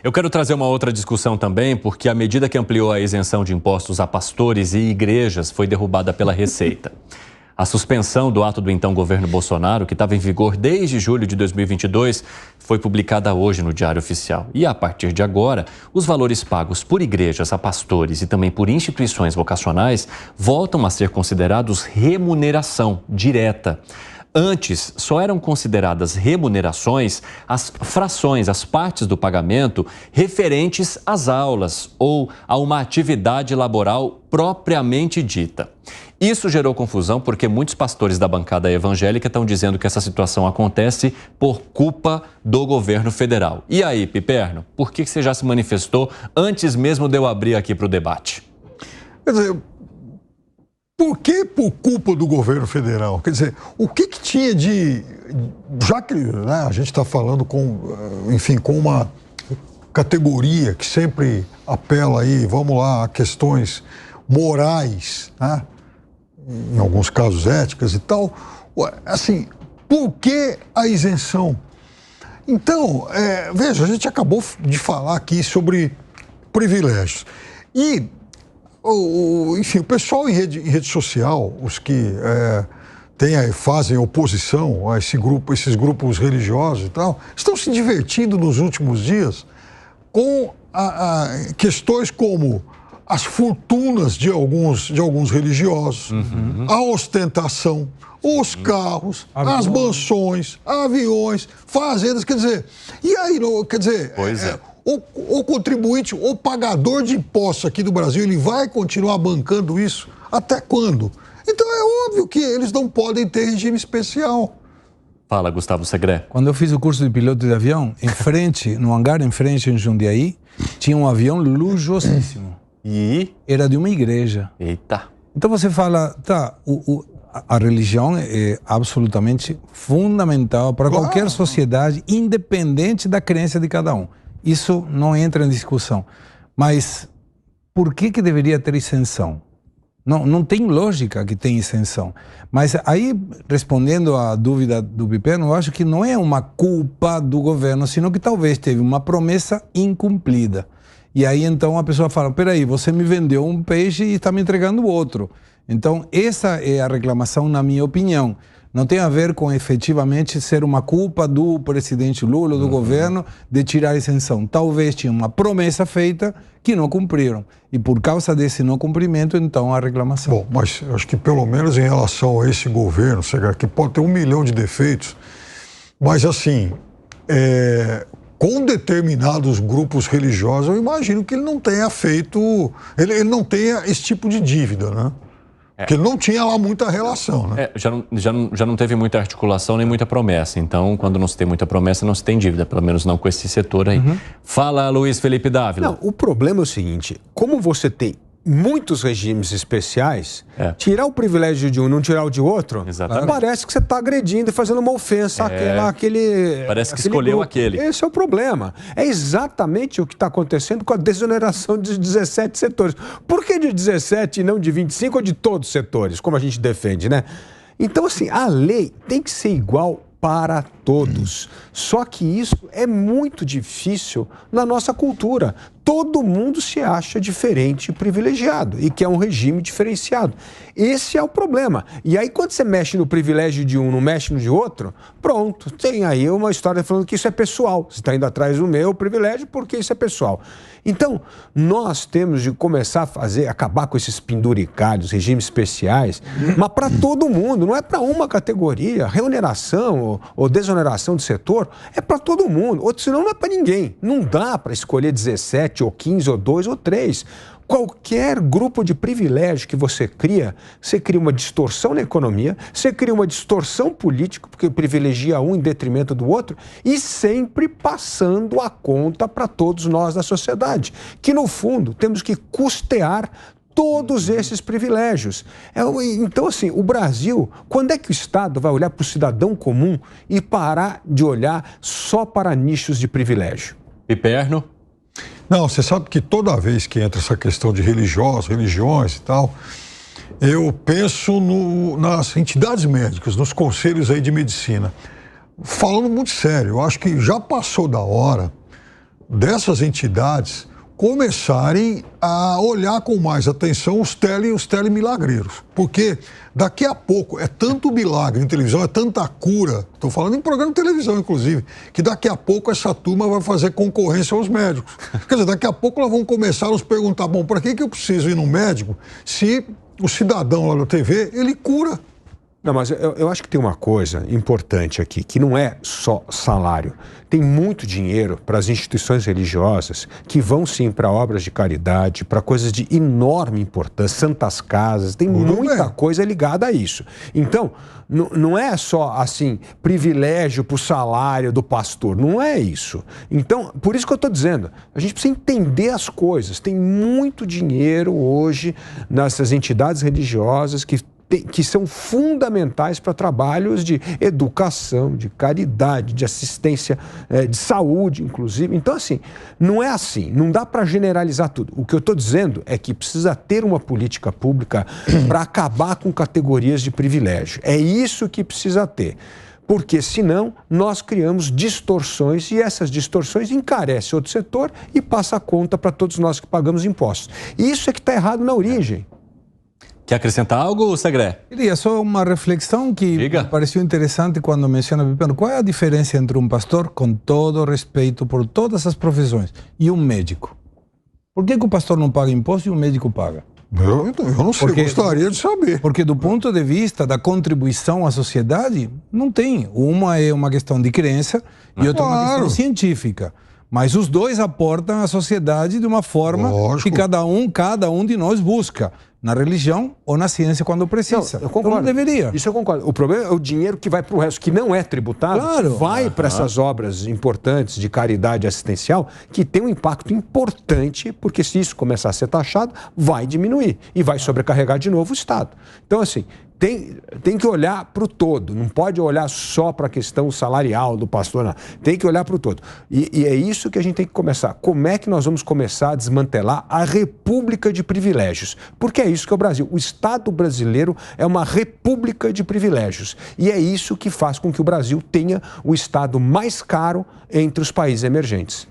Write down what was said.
Eu quero trazer uma outra discussão também, porque a medida que ampliou a isenção de impostos a pastores e igrejas foi derrubada pela Receita. A suspensão do ato do então governo Bolsonaro, que estava em vigor desde julho de 2022, foi publicada hoje no Diário Oficial. E a partir de agora, os valores pagos por igrejas a pastores e também por instituições vocacionais voltam a ser considerados remuneração direta. Antes, só eram consideradas remunerações as frações, as partes do pagamento referentes às aulas ou a uma atividade laboral propriamente dita. Isso gerou confusão porque muitos pastores da bancada evangélica estão dizendo que essa situação acontece por culpa do governo federal. E aí, Piperno, por que você já se manifestou antes mesmo de eu abrir aqui para o debate? Quer dizer, por que por culpa do governo federal? Quer dizer, o que tinha de... Já que, né, a gente está falando com uma categoria que sempre apela aí, vamos lá, a questões morais, né? Em alguns casos éticas e tal, assim, por que a isenção? Então, veja, a gente acabou de falar aqui sobre privilégios. E, enfim, o pessoal em rede social, os que fazem oposição a esses grupos religiosos e tal, estão se divertindo nos últimos dias com questões como as fortunas de alguns religiosos, a ostentação, os carros, as mansões, aviões, fazendas, quer dizer... E aí, quer dizer, o contribuinte, o pagador de impostos aqui do Brasil, ele vai continuar bancando isso até quando? Então é óbvio que eles não podem ter regime especial. Fala, Gustavo Segré. Quando eu fiz o curso de piloto de avião, no hangar em frente, em Jundiaí, tinha um avião lujosíssimo. E? Era de uma igreja. Eita. Então você fala, a religião é absolutamente fundamental para qualquer sociedade, independente da crença de cada um. Isso não entra em discussão. Mas por que deveria ter isenção? Não tem lógica que tenha isenção. Mas aí, respondendo à dúvida do Piperno, eu acho que não é uma culpa do governo, sino que talvez teve uma promessa incumprida. E aí, então, a pessoa fala, peraí, você me vendeu um peixe e está me entregando outro. Então, essa é a reclamação, na minha opinião. Não tem a ver com, efetivamente, ser uma culpa do presidente Lula, do governo, de tirar a isenção. Talvez tinha uma promessa feita que não cumpriram. E por causa desse não cumprimento, então, a reclamação. Bom, mas acho que pelo menos em relação a esse governo, que pode ter 1 milhão de defeitos, mas assim... com determinados grupos religiosos, eu imagino que ele não tenha feito... Ele não tenha esse tipo de dívida, né? Porque ele não tinha lá muita relação, né? Já não teve muita articulação nem muita promessa. Então, quando não se tem muita promessa, não se tem dívida. Pelo menos não com esse setor aí. Fala, Luiz Felipe Dávila. Não, o problema é o seguinte. Como você tem muitos regimes especiais, tirar o privilégio de um e não tirar o de outro, parece que você está agredindo e fazendo uma ofensa àquele... Parece que escolheu grupo. aquele. Esse é o problema. É exatamente o que está acontecendo com a desoneração de 17 setores. Por que de 17 e não de 25 ou de todos os setores, como a gente defende, né? Então, assim, a lei tem que ser igual para todos. Só que isso é muito difícil na nossa cultura. Todo mundo se acha diferente e privilegiado e quer um regime diferenciado. Esse é o problema. E aí, quando você mexe no privilégio de um, não mexe no de outro, pronto, tem aí uma história falando que isso é pessoal. Você está indo atrás do meu privilégio porque isso é pessoal. Então, nós temos de começar a acabar com esses penduricalhos, regimes especiais, mas para todo mundo, não é para uma categoria. Remuneração ou desoneração de setor é para todo mundo, ou senão não é para ninguém. Não dá para escolher 17 ou 15 ou 2 ou 3. Qualquer grupo de privilégio que você cria uma distorção na economia, você cria uma distorção política, porque privilegia um em detrimento do outro, e sempre passando a conta para todos nós da sociedade, que no fundo temos que custear todos esses privilégios. Então, assim, o Brasil, quando é que o Estado vai olhar para o cidadão comum e parar de olhar só para nichos de privilégio? Piperno? Não, você sabe que toda vez que entra essa questão de religiões e tal, eu penso nas entidades médicas, nos conselhos aí de medicina. Falando muito sério, eu acho que já passou da hora dessas entidades começarem a olhar com mais atenção os telemilagreiros. Porque daqui a pouco é tanto milagre em televisão, é tanta cura, estou falando em programa de televisão, inclusive, que daqui a pouco essa turma vai fazer concorrência aos médicos. Quer dizer, daqui a pouco nós vamos começar a nos perguntar, bom, para que eu preciso ir no médico se o cidadão lá na TV, ele cura? Não, mas eu acho que tem uma coisa importante aqui, que não é só salário. Tem muito dinheiro para as instituições religiosas que vão sim para obras de caridade, para coisas de enorme importância, santas casas, tem muita coisa ligada a isso. Então, não é só assim, privilégio para o salário do pastor, não é isso. Então, por isso que eu estou dizendo, a gente precisa entender as coisas. Tem muito dinheiro hoje nessas entidades religiosas que são fundamentais para trabalhos de educação, de caridade, de assistência, de saúde, inclusive. Então, assim, não é assim, não dá para generalizar tudo. O que eu estou dizendo é que precisa ter uma política pública para acabar com categorias de privilégio. É isso que precisa ter. Porque, senão, nós criamos distorções e essas distorções encarecem outro setor e passa a conta para todos nós que pagamos impostos. E isso é que está errado na origem. Quer acrescentar algo, Segré? Queria só uma reflexão que me pareceu interessante quando menciona, Pipeno. Qual é a diferença entre um pastor, com todo respeito por todas as profissões, e um médico? Por que o pastor não paga imposto e o médico paga? Eu não sei, gostaria de saber. Porque do ponto de vista da contribuição à sociedade, não tem. Uma é uma questão de crença e outra é uma questão científica. Mas os dois aportam à sociedade de uma forma que cada um de nós busca. Na religião ou na ciência quando precisa. Não, eu concordo. Então, não deveria. Isso eu concordo. O problema é o dinheiro que vai para o resto, que não é tributado, vai para essas obras importantes de caridade assistencial, que tem um impacto importante, porque se isso começar a ser taxado, vai diminuir e vai sobrecarregar de novo o Estado. Então, assim, tem que olhar para o todo, não pode olhar só para a questão salarial do pastor, não. Tem que olhar para o todo. E é isso que a gente tem que começar. Como é que nós vamos começar a desmantelar a república de privilégios? Porque é isso que é o Brasil. O Estado brasileiro é uma república de privilégios. E é isso que faz com que o Brasil tenha o Estado mais caro entre os países emergentes.